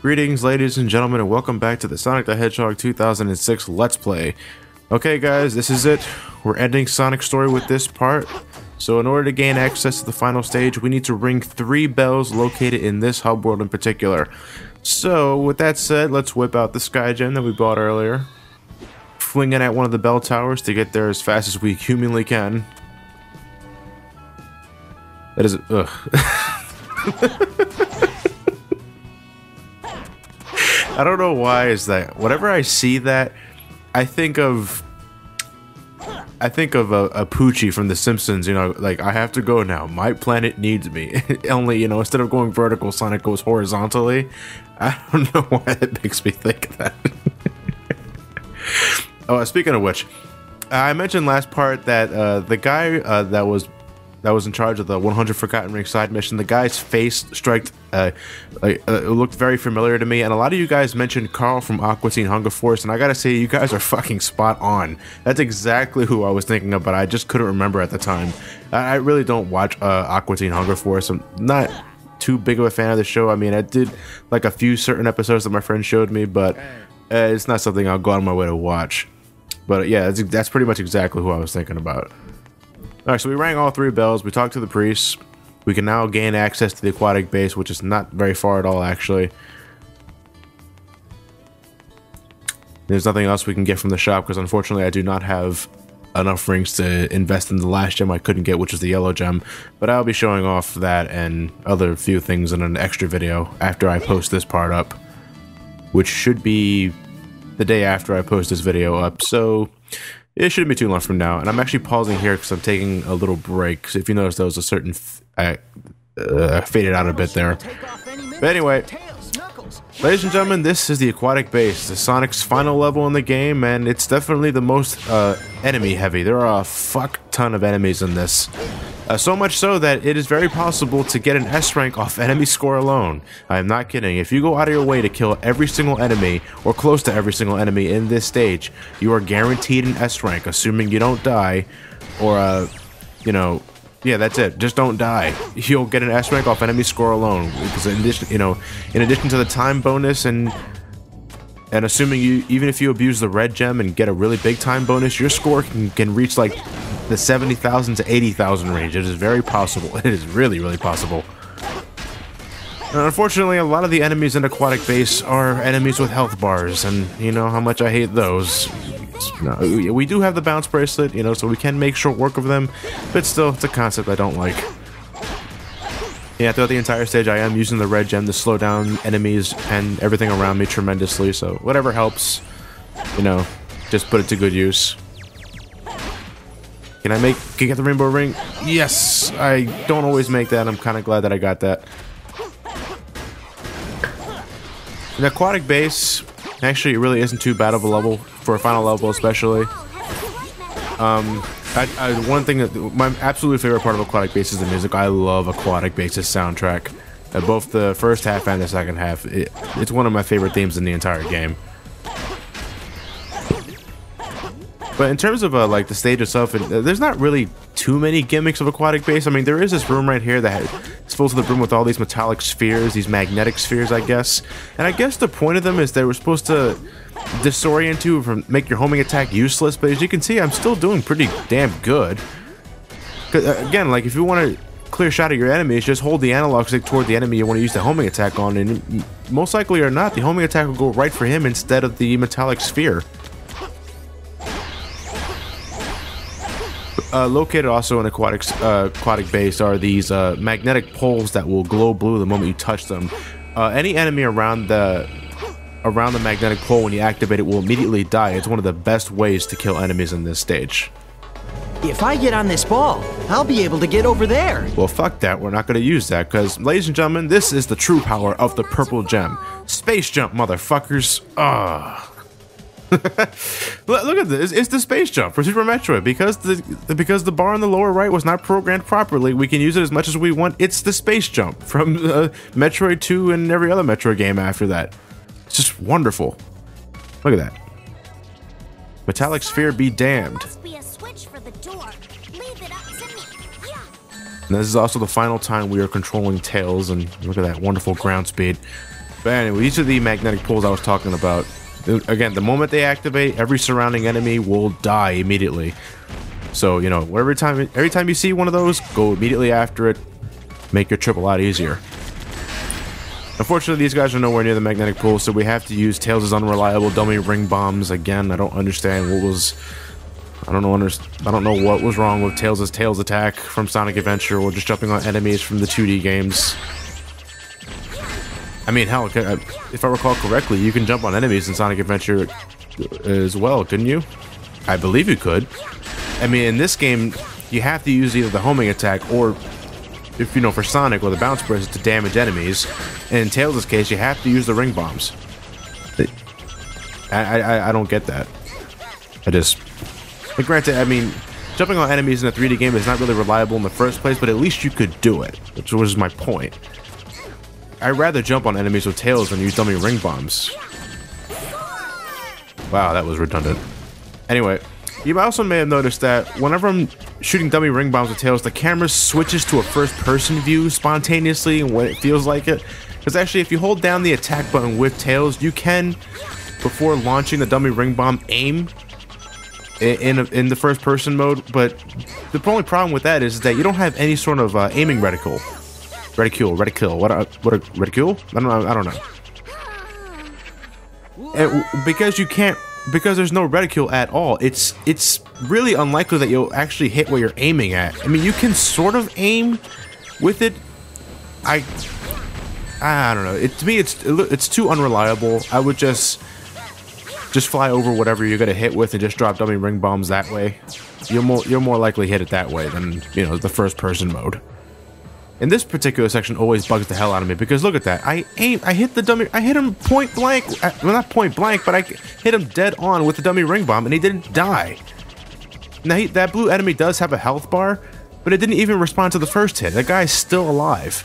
Greetings, ladies and gentlemen, and welcome back to the Sonic the Hedgehog 2006 Let's Play. Okay guys, this is it. We're ending Sonic's story with this part. So in order to gain access to the final stage, we need to ring 3 bells located in this hub world in particular. So with that said, let's whip out the Sky Gem that we bought earlier. Fling in at one of the bell towers to get there as fast as we humanly can. That is... ugh. I don't know why is that. Whenever I see that, I think of a Poochie from The Simpsons, you know, like, I have to go now. My planet needs me. Only, you know, instead of going vertical, Sonic goes horizontally. I don't know why it makes me think of that. Oh, speaking of which, I mentioned last part that the guy that was in charge of the 100 Forgotten Rings side mission, the guy's face looked very familiar to me, and a lot of you guys mentioned Carl from Aqua Teen Hunger Force, and I gotta say, you guys are fucking spot on. That's exactly who I was thinking of, but I just couldn't remember at the time. I really don't watch Aqua Teen Hunger Force. I'm not too big of a fan of the show. I mean, I did like a few certain episodes that my friend showed me, but it's not something I'll go out of my way to watch. But yeah, that's pretty much exactly who I was thinking about. Alright, so we rang all 3 bells, we talked to the priests, we can now gain access to the aquatic base, which is not very far at all, actually. There's nothing else we can get from the shop, because unfortunately I do not have enough rings to invest in the last gem I couldn't get, which is the yellow gem, but I'll be showing off that and other few things in an extra video after I post this part up, which should be the day after I post this video up, so... it shouldn't be too long from now, and I'm actually pausing here because I'm taking a little break. So if you notice, there was a certain faded out a bit there. But anyway, ladies and gentlemen, this is the Aquatic Base, the Sonic's final level in the game, and it's definitely the most enemy heavy. There are a fuck ton of enemies in this. So much so that it is very possible to get an S rank off enemy score alone. I am not kidding. If you go out of your way to kill every single enemy, or close to every single enemy in this stage, you are guaranteed an S rank, assuming you don't die, or, you know, yeah, that's it. Just don't die. You'll get an S rank off enemy score alone. Because in addition, you know, in addition to the time bonus and assuming even if you abuse the red gem and get a really big time bonus, your score can reach like the 70,000 to 80,000 range. It is very possible. It is really, really possible. And unfortunately, a lot of the enemies in Aquatic Base are enemies with health bars, and you know how much I hate those. No, we do have the bounce bracelet, you know, so we can make short work of them, but still, it's a concept I don't like. Yeah, throughout the entire stage, I am using the red gem to slow down enemies and everything around me tremendously, so whatever helps, you know, just put it to good use. Can I get the rainbow ring? Yes! I don't always make that. I'm kind of glad that I got that. An Aquatic Base, actually, it really isn't too bad of a level, for a final level especially. One thing that, my absolute favorite part of Aquatic Base is the music. I love Aquatic Base's soundtrack. Both the first half and the second half. It's one of my favorite themes in the entire game. But in terms of like the stage itself, there's not really too many gimmicks of Aquatic Base. I mean, there is this room right here that is full to the brim with all these metallic spheres, these magnetic spheres, I guess. And I guess the point of them is they were supposed to disorient you, or make your homing attack useless. But as you can see, I'm still doing pretty damn good. Again, like if you want to clear shot at your enemies, just hold the analog stick toward the enemy you want to use the homing attack on, and most likely or not, the homing attack will go right for him instead of the metallic sphere. Located also in Aquatic Base are these magnetic poles that will glow blue the moment you touch them. Any enemy around the magnetic pole, when you activate it, will immediately die. It's one of the best ways to kill enemies in this stage. If I get on this ball, I'll be able to get over there. Well, fuck that. We're not going to use that, because, ladies and gentlemen, this is the true power of the purple gem. Space jump, motherfuckers. Ugh. Look at this. It's the space jump for Super Metroid. Because the bar on the lower right was not programmed properly, we can use it as much as we want. It's the space jump from Metroid 2 and every other Metroid game after that. It's just wonderful. Look at that. Metallic sphere be damned. And this is also the final time we are controlling Tails, and look at that wonderful ground speed. But anyway, these are the magnetic poles I was talking about. Again, the moment they activate, every surrounding enemy will die immediately. So, you know, every time you see one of those, go immediately after it. Make your trip a lot easier. Unfortunately, these guys are nowhere near the magnetic pool, so we have to use Tails' unreliable dummy ring bombs. Again, I don't understand what was... I don't know what was wrong with Tails' Tails attack from Sonic Adventure, or just jumping on enemies from the 2D games. I mean, hell, if I recall correctly, you can jump on enemies in Sonic Adventure as well, couldn't you? I believe you could. I mean, in this game, you have to use either the homing attack or, if you know, for Sonic, or the bounce burst to damage enemies. And in Tails' case, you have to use the ring bombs. I don't get that. But granted, I mean, jumping on enemies in a 3D game is not really reliable in the first place, but at least you could do it, which was my point. I'd rather jump on enemies with Tails than use dummy ring bombs. Wow, that was redundant. Anyway, you also may have noticed that whenever I'm shooting dummy ring bombs with Tails, the camera switches to a first-person view spontaneously when it feels like it. Because actually, if you hold down the attack button with Tails, you can, before launching the dummy ring bomb, aim in the first-person mode. But the only problem with that is that you don't have any sort of aiming reticule. Reticule. What a reticule? I don't know. And because there's no reticule at all, it's really unlikely that you'll actually hit where you're aiming at. I mean, you can sort of aim with it. I don't know. To me, it's too unreliable. I would just fly over whatever you're gonna hit with and just drop dummy ring bombs that way. You're more likely to hit it that way than, you know, the first person mode. And this particular section always bugs the hell out of me, because look at that. I hit him point blank. Well, not point blank, but I hit him dead on with the dummy ring bomb, and he didn't die. Now, that blue enemy does have a health bar, but it didn't even respond to the first hit. That guy's still alive.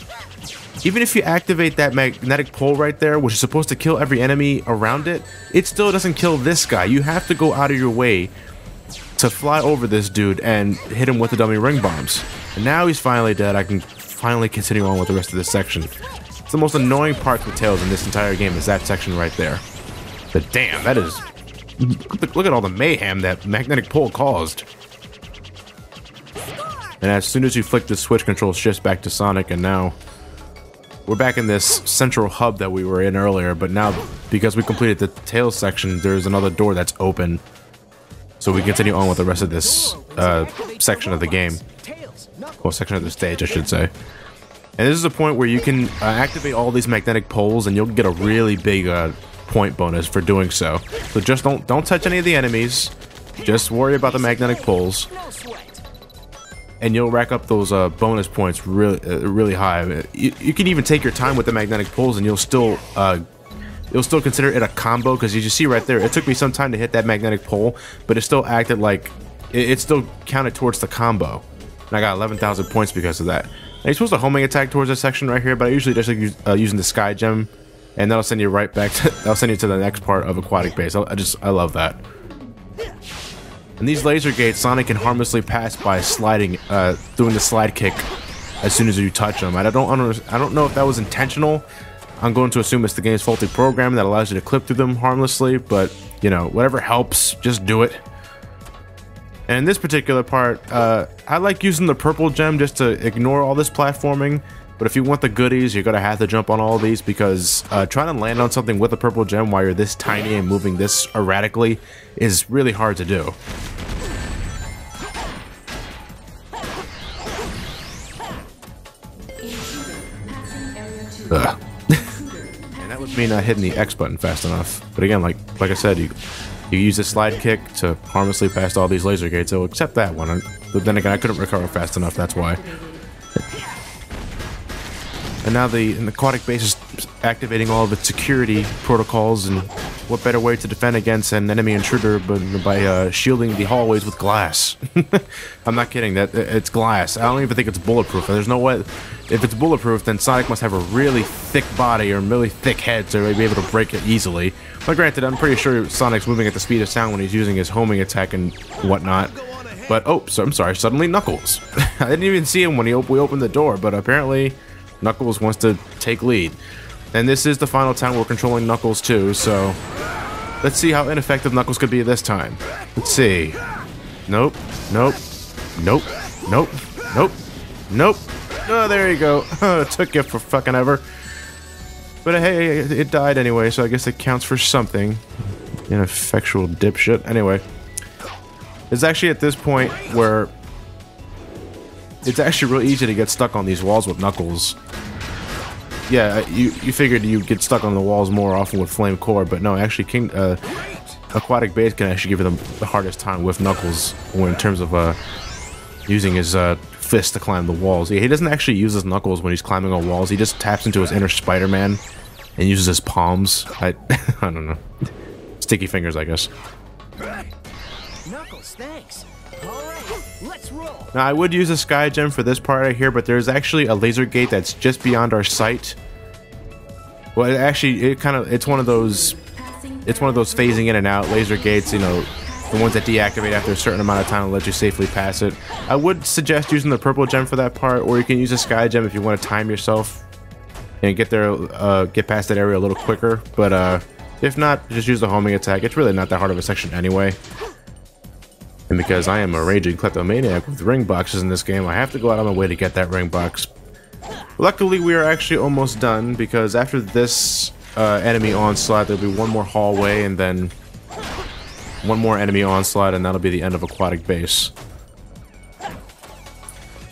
Even if you activate that magnetic pole right there, which is supposed to kill every enemy around it, it still doesn't kill this guy. You have to go out of your way to fly over this dude and hit him with the dummy ring bombs. And now he's finally dead. I can finally continue on with the rest of this section. It's the most annoying part with Tails in this entire game, is that section right there. But damn, that is... Look at all the mayhem that magnetic pole caused. And as soon as you flick the switch, control shifts back to Sonic, and now we're back in this central hub that we were in earlier, but now, because we completed the Tails section, there's another door that's open. So we continue on with the rest of this section of the game. Well, section of the stage, I should say. And this is a point where you can activate all these magnetic poles, and you'll get a really big point bonus for doing so. So just don't touch any of the enemies. Just worry about the magnetic poles, and you'll rack up those bonus points really high. You can even take your time with the magnetic poles, and you'll still consider it a combo, because as you see right there, it took me some time to hit that magnetic pole, but it still acted like it still counted towards the combo. And I got 11,000 points because of that. Now, you're supposed to homing attack towards this section right here, but I usually just like using the Sky Gem, and that'll send you right back to, that'll send you to the next part of Aquatic Base. I love that. And these laser gates, Sonic can harmlessly pass by sliding, doing the slide kick as soon as you touch them. I don't know if that was intentional. I'm going to assume it's the game's faulty programming that allows you to clip through them harmlessly, but, you know, whatever helps, just do it. And in this particular part, I like using the purple gem just to ignore all this platforming, but if you want the goodies, you're going to have to jump on all these, because trying to land on something with a purple gem while you're this tiny and moving this erratically is really hard to do. And that was me not hitting the X button fast enough. But again, like I said, you use a slide kick to harmlessly pass all these laser gates, so except that one. But then again, I couldn't recover fast enough, that's why. And now the Aquatic Base is activating all of its security protocols, and what better way to defend against an enemy intruder but by shielding the hallways with glass. I'm not kidding, it's glass. I don't even think it's bulletproof. There's no way. If it's bulletproof, then Sonic must have a really thick body or a really thick head to be able to break it easily. But granted, I'm pretty sure Sonic's moving at the speed of sound when he's using his homing attack and whatnot. But, oh, so I'm sorry, suddenly Knuckles. I didn't even see him when we opened the door, but apparently Knuckles wants to take lead. And this is the final time we're controlling Knuckles too, so let's see how ineffective Knuckles could be this time. Let's see. Nope. Nope. Nope. Nope. Nope. Nope. Oh, there you go. It took you for fucking ever. But hey, it died anyway, so I guess it counts for something. Ineffectual dipshit. Anyway. It's actually at this point where it's actually real easy to get stuck on these walls with Knuckles. Yeah, you figured you'd get stuck on the walls more often with Flame Core, but no, actually Aquatic Base can actually give you the hardest time with Knuckles in terms of using his fist to climb the walls. He doesn't actually use his knuckles when he's climbing on walls. He just taps into his inner Spider-Man and uses his palms. I don't know. Sticky fingers, I guess. Knuckles, thanks. All right, let's roll. Now, I would use a Sky Gem for this part right here, but there's actually a laser gate that's just beyond our sight. Well, it's one of those phasing in and out laser gates, you know, the ones that deactivate after a certain amount of time and let you safely pass it. I would suggest using the purple gem for that part, or you can use a Sky Gem if you want to time yourself and get past that area a little quicker. But if not, just use the homing attack. It's really not that hard of a section anyway. And because I am a raging kleptomaniac with ring boxes in this game, I have to go out on my way to get that ring box. Luckily, we are actually almost done, because after this enemy onslaught, there'll be one more hallway, and then one more enemy onslaught, and that'll be the end of Aquatic Base.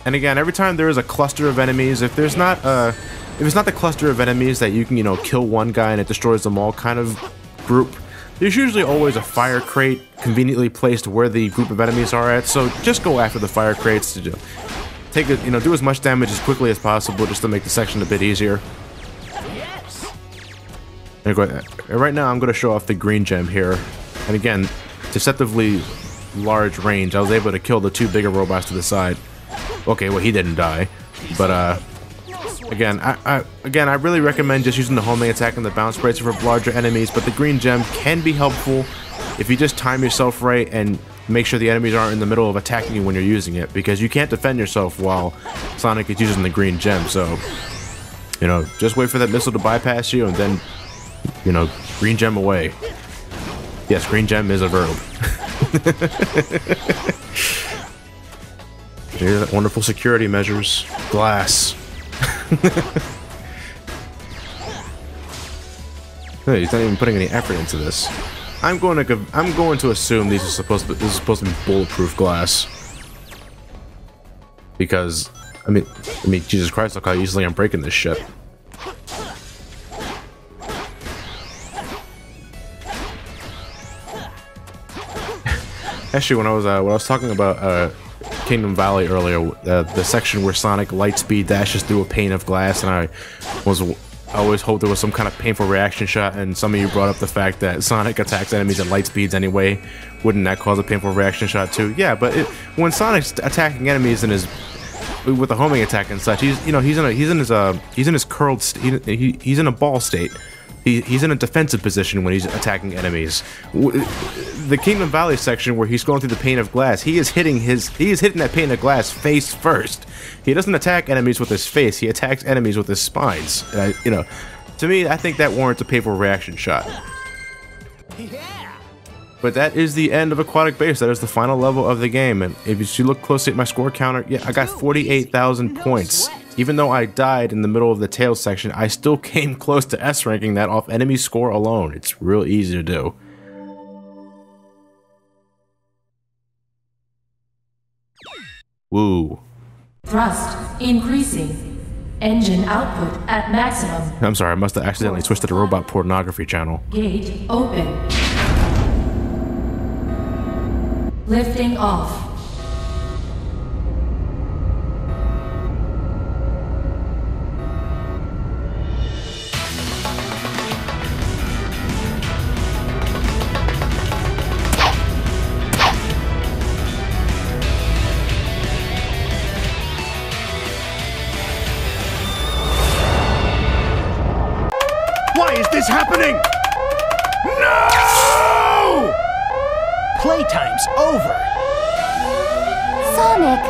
And again, every time there is a cluster of enemies, if it's not the cluster of enemies that you can, you know, kill one guy and it destroys them all kind of group, there's usually always a fire crate conveniently placed where the group of enemies are at. So just go after the fire crates to take it, you know, do as much damage as quickly as possible just to make the section a bit easier. And right now, I'm going to show off the green gem here. And again, deceptively large range. I was able to kill the two bigger robots to the side. Okay, well, he didn't die. But again, I really recommend just using the homing attack and the bounce bracer for larger enemies. But the green gem can be helpful if you just time yourself right and make sure the enemies aren't in the middle of attacking you when you're using it, because you can't defend yourself while Sonic is using the green gem. So, you know, just wait for that missile to bypass you and then, you know, green gem away. Yes, green gem is a verb. Here's that wonderful security measures. Glass. Hey, he's not even putting any effort into this. I'm going to assume this is supposed to be bulletproof glass. Because I mean, Jesus Christ, look how easily I'm breaking this shit. Actually, when I was talking about Kingdom Valley earlier, the section where Sonic lightspeed dashes through a pane of glass, and I always hoped there was some kind of painful reaction shot, and some of you brought up the fact that Sonic attacks enemies at light speeds anyway. Wouldn't that cause a painful reaction shot too? Yeah, but when Sonic's attacking enemies with a homing attack and such, he's in his curled he's in a ball state. He's in a defensive position when he's attacking enemies. The Kingdom Valley section where he's going through the pane of glass, he is hitting that pane of glass face first. He doesn't attack enemies with his face. He attacks enemies with his spines. You know, to me, I think that warrants a painful reaction shot. Yeah. But that is the end of Aquatic Base. That is the final level of the game. And if you look closely at my score counter, yeah, I got 48,000 points. Even though I died in the middle of the Tails section, I still came close to S ranking that off enemy score alone. It's real easy to do. Woo. Thrust increasing. Engine output at maximum. I'm sorry, I must have accidentally switched to the robot pornography channel. Gate open. Lifting off. Why is this happening? No! Playtime's over. Sonic!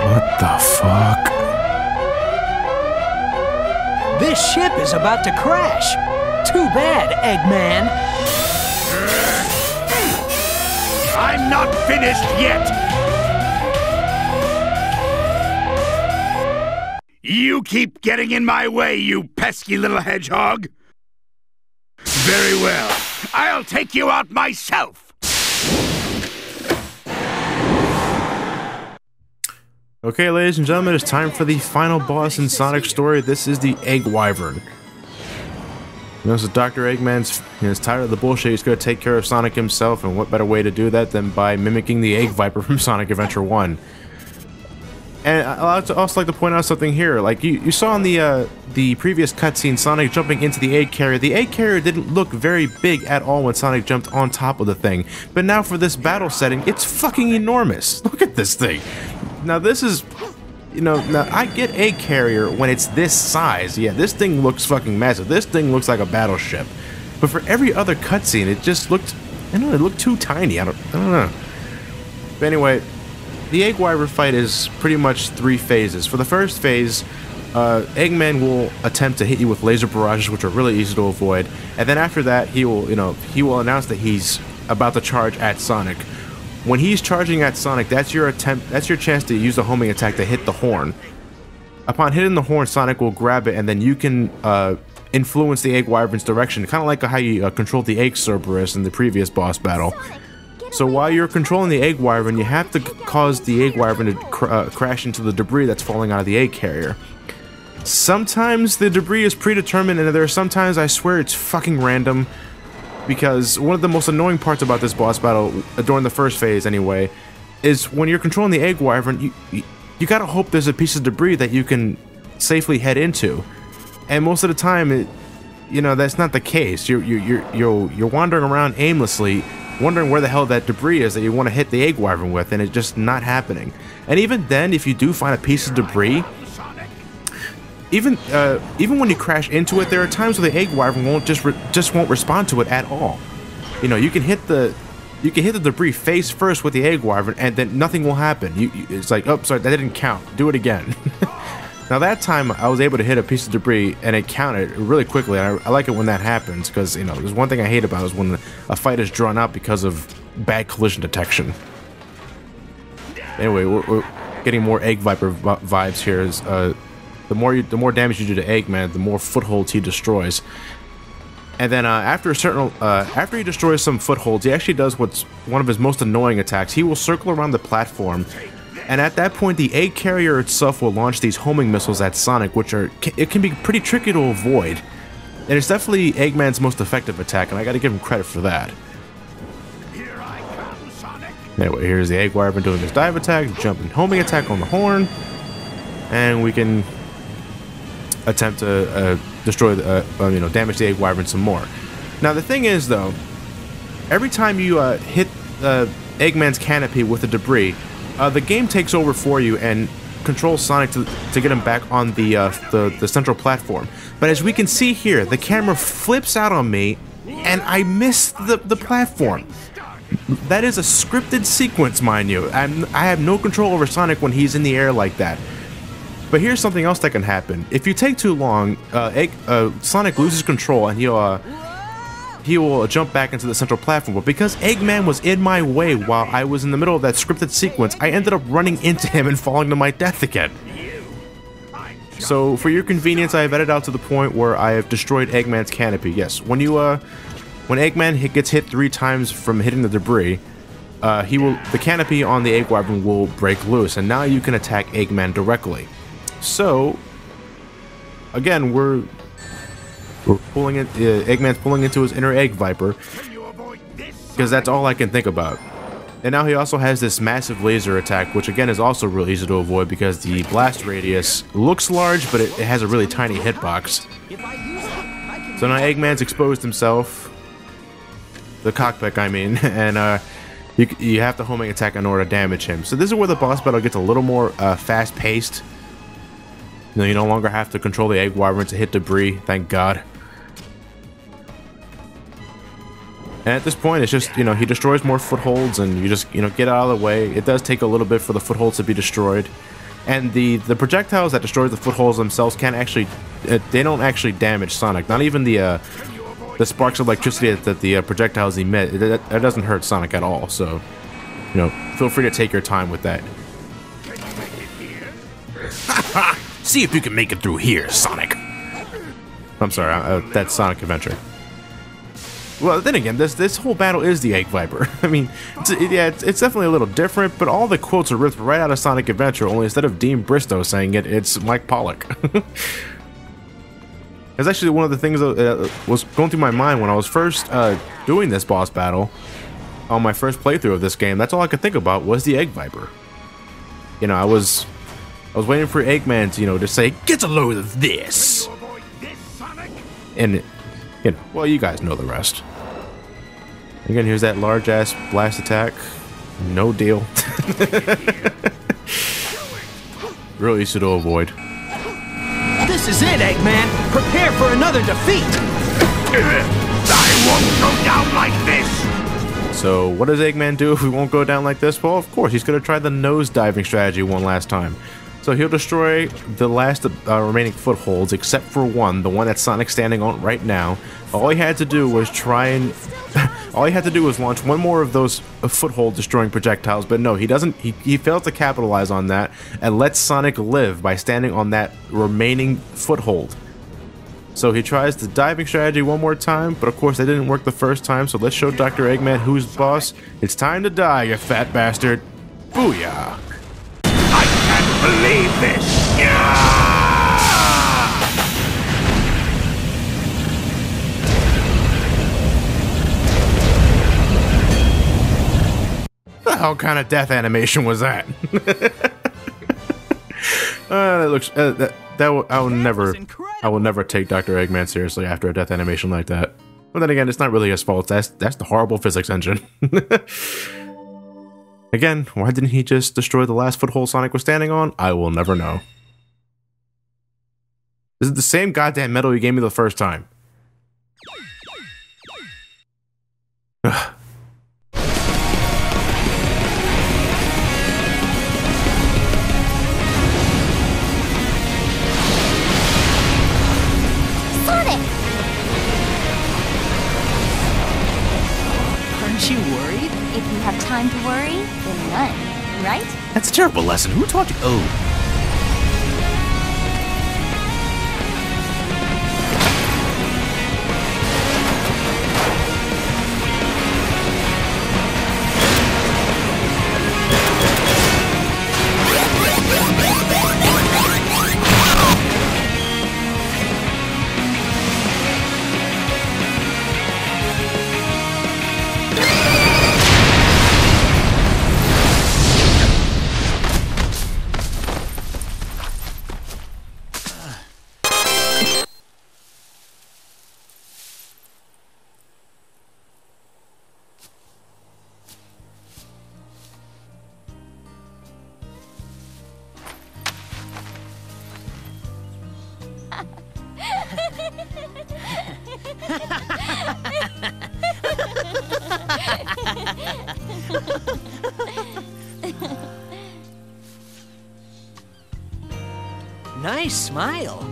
What the fuck? This ship is about to crash. Too bad, Eggman. I'm not finished yet! You keep getting in my way, you pesky little hedgehog! Very well. I'll take you out myself! Okay, ladies and gentlemen, it's time for the final boss in Sonic's story. This is the Egg Wyvern. You know, so Dr. Eggman's tired of the bullshit. He's going to take care of Sonic himself, and what better way to do that than by mimicking the Egg Viper from Sonic Adventure 1. And I'd also like to point out something here. Like, you saw in the previous cutscene, Sonic jumping into the egg carrier. The egg carrier didn't look very big at all when Sonic jumped on top of the thing. But now for this battle setting, it's fucking enormous. Look at this thing. Now this is, now I get egg carrier when it's this size. Yeah, this thing looks fucking massive. This thing looks like a battleship. But for every other cutscene, it just looked, I don't know, it looked too tiny. I don't know. But anyway, the Egg Wyvern fight is pretty much 3 phases. For the first phase, Eggman will attempt to hit you with laser barrages, which are really easy to avoid. And then after that, he will announce that he's about to charge at Sonic. When he's charging at Sonic, that's your chance to use the homing attack to hit the horn. Upon hitting the horn, Sonic will grab it, and then you can influence the Egg Wyvern's direction, kind of like how you controlled the Egg Cerberus in the previous boss battle. So while you're controlling the Egg Wyvern, you have to cause the Egg Wyvern to crash into the debris that's falling out of the egg carrier. Sometimes the debris is predetermined, and there are sometimes I swear it's fucking random. Because one of the most annoying parts about this boss battle, during the first phase anyway, is when you're controlling the Egg Wyvern, you gotta hope there's a piece of debris that you can safely head into. And most of the time, that's not the case. You're wandering around aimlessly, wondering where the hell that debris is that you want to hit the Egg Wyvern with, and it's just not happening. And even then, if you do find a piece of debris, even when you crash into it, there are times where the Egg Wyvern won't respond to it at all. You can hit the debris face first with the Egg Wyvern, and then nothing will happen. It's like, oh, sorry, that didn't count. Do it again. Now that time, I was able to hit a piece of debris, and it counted really quickly. And I like it when that happens, because there's one thing I hate about it is when a fight is drawn out because of bad collision detection. Anyway, we're getting more Egg Viper vibes here. Is the more damage you do to Eggman, the more footholds he destroys. And then after he destroys some footholds, he actually does what's one of his most annoying attacks. He will circle around the platform, and at that point, the egg carrier itself will launch these homing missiles at Sonic, which can be pretty tricky to avoid. And it's definitely Eggman's most effective attack, and I got to give him credit for that. Here I come, Sonic. Anyway, here's the Egg Wyvern doing his dive attack, jumping homing attack on the horn, and we can attempt to destroy damage the Egg Wyvern some more. Now the thing is though, every time you hit Eggman's canopy with the debris, the game takes over for you and controls Sonic to get him back on the central platform. But as we can see here, the camera flips out on me and I miss the platform. That is a scripted sequence, mind you. I have no control over Sonic when he's in the air like that. But here's something else that can happen. If you take too long, Sonic loses control and he will jump back into the central platform. But because Eggman was in my way while I was in the middle of that scripted sequence, I ended up running into him and falling to my death again. So for your convenience, I have edited out to the point where I have destroyed Eggman's canopy. Yes, when Eggman gets hit 3 times from hitting the debris, the canopy on the Egg Wyvern will break loose, and now you can attack Eggman directly. So, again, we're pulling it. Eggman's pulling into his inner Egg Viper, because that's all I can think about. And now he also has this massive laser attack, which again is also real easy to avoid because the blast radius looks large, but it has a really tiny hitbox. So now Eggman's exposed himself, the cockpit I mean, and you have to homing attack in order to damage him. So this is where the boss battle gets a little more fast-paced. You no longer have to control the Egg Wyvern to hit debris, thank God. And at this point, it's just, he destroys more footholds, and you just, get out of the way. It does take a little bit for the footholds to be destroyed. And the projectiles that destroy the footholds themselves can't actually, they don't actually damage Sonic. Not even the sparks of electricity that the projectiles emit. It doesn't hurt Sonic at all. So, you know, feel free to take your time with that. See if you can make it through here, Sonic. I'm sorry, that's Sonic Adventure. Well, then again, this whole battle is the Egg Wyvern. I mean, it's definitely a little different, but all the quotes are ripped right out of Sonic Adventure, only instead of Dean Bristow saying it, it's Mike Pollock. It's actually one of the things that was going through my mind when I was first doing this boss battle on my first playthrough of this game. That's all I could think about was the Egg Wyvern. You know, I was waiting for Eggman to, you know, to say, "Get a load of this," and you know, well, you guys know the rest. Again, here's that large-ass blast attack. No deal. Real easy to avoid. This is it, Eggman! Prepare for another defeat! I won't go down like this! So, what does Eggman do if we won't go down like this? Well, of course, he's going to try the nose-diving strategy one last time. So he'll destroy the last remaining footholds, except for one, the one that Sonic's standing on right now. All he had to do was all he had to do was launch one more of those foothold destroying projectiles, but no, he doesn't. He failed to capitalize on that and lets Sonic live by standing on that remaining foothold. So he tries the diving strategy one more time, but of course that didn't work the first time, so let's show Dr. Eggman who's boss. It's time to die, you fat bastard. Booyah! I can't believe this! The hell kind of death animation was that? That looks I will never take Dr. Eggman seriously after a death animation like that. But then again, it's not really his fault. That's the horrible physics engine. Again, why didn't he just destroy the last foothold Sonic was standing on? I will never know. This is the same goddamn medal you gave me the first time. Ugh. Aren't you worried? If you have time to worry, then none, right? That's a terrible lesson. Who taught you? Oh. Nice smile.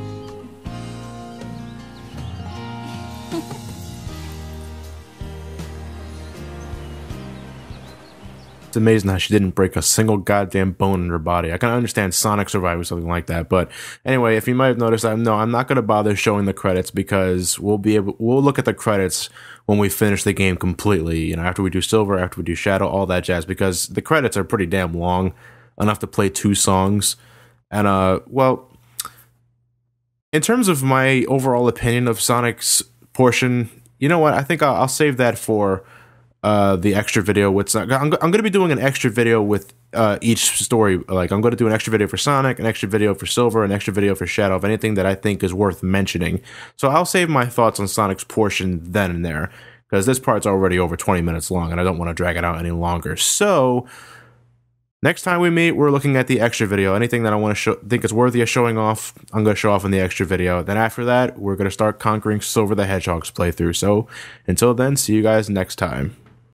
It's amazing how she didn't break a single goddamn bone in her body. I can understand Sonic surviving something like that, but anyway, if you might have noticed, I'm not going to bother showing the credits because we'll look at the credits when we finish the game completely. You know, after we do Silver, after we do Shadow, all that jazz, because the credits are pretty damn long, enough to play 2 songs, and well, in terms of my overall opinion of Sonic's portion, you know what? I think I'll save that for the extra video with Sonic. I'm going to be doing an extra video with each story. Like, I'm going to do an extra video for Sonic, an extra video for Silver, an extra video for Shadow, of anything that I think is worth mentioning. So I'll save my thoughts on Sonic's portion then and there, because this part's already over 20 minutes long, and I don't want to drag it out any longer. So next time we meet, we're looking at the extra video. Anything that I want to think is worthy of showing off, I'm going to show off in the extra video. Then after that, we're going to start conquering Silver the Hedgehog's playthrough. So until then, see you guys next time.